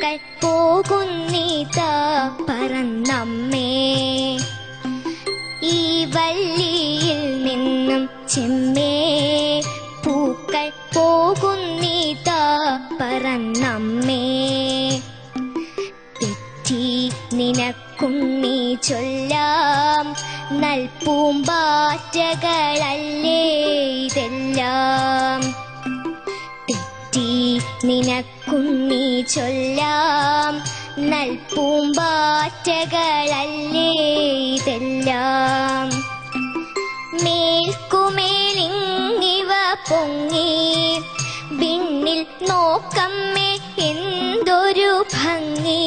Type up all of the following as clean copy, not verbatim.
പൂക്കൾ പോകുന്നീതാ പറന്നമ്മേ ഈ വള്ളിയിൽ നിന്നും ചെമ്മേ പൂക്കൾ പോകുന്നീതാ പറന്നമ്മേ തെറ്റി നിനക്കുണ്ണി ചൊല്ലാം നൽപൂമ്പാറ്റകളല്ലേ ഇതെല്ലാം തെറ്റി നിനക്കുണ്ണി ചൊല്ലാം നൽപൂമ്പാറ്റകളല്ലേ ഇതെല്ലാം മേൽക്കുമേലിങ്ങിവ പൊങ്ങി വിണ്ണിൽ നോക്കമ്മേ എന്തൊരു ഭംഗി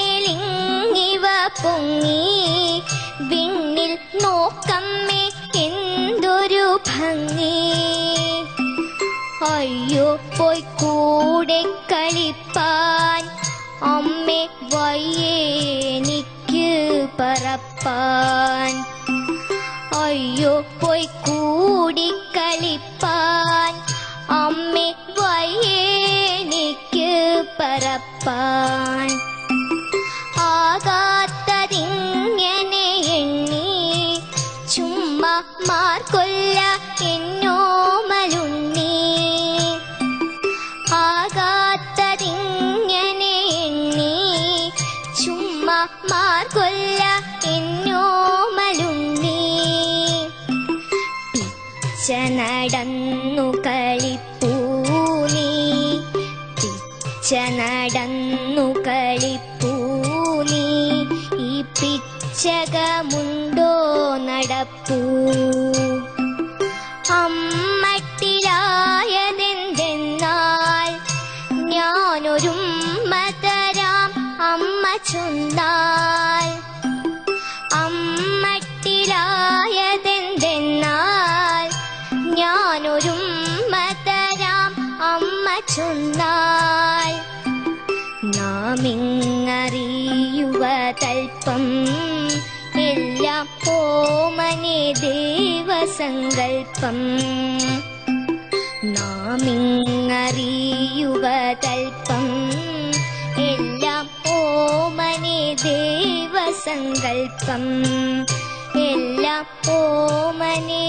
മേൽക്കുമേലിങ്ങിവ പൊങ്ങി വിണ്ണിൽ നോക്കമ്മേ എന്തൊരു ഭംഗി അയ്യോ പോയി കൂടെ കളിപ്പാൻ അമ്മേ വയ്യേനിക്ക് പറപ്പാൻ അയ്യോ പോയി കൂടി കളിപ്പാൻ അമ്മേ വയ്യേനിക്ക് പറപ്പാൻ ആകാത്തതിങ്ങനെ എണ്ണി ചുമ്മാ മാർക്കൊല്ല എന്നോമലുണ്ണി ആകാത്തതിങ്ങനെ എണ്ണി ചുമ്മാ മാർക്കൊല്ല എന്നോമലുണ്ണി പിച്ച നടന്നു കളിപ്പൂ നീ പിച്ച നടന്നു കളിപ്പൂ നീ ഈ പിച്ചകമുണ്ടോ നടപ്പൂ അമ്മട്ടിലായതെന്തെന്നാൽ ഞാനൊരുമ്മ തരാം അമ്മ ചൊന്നാൽ അമ്മട്ടിലായതെന്തെന്നാൽ ഞാനൊരുമ്മ തരാം അമ്മ ചൊന്നാൽ നാമിങ്ങറിയുവതൽപ്പം എല്ലാം ഓമനെ ദേവസങ്കൽപ്പം നാമിങ്ങറിയുവതൽപ്പം എല്ലാം ഓമനെ ദേവസങ്കൽപ്പം എല്ലാം ഓമനെ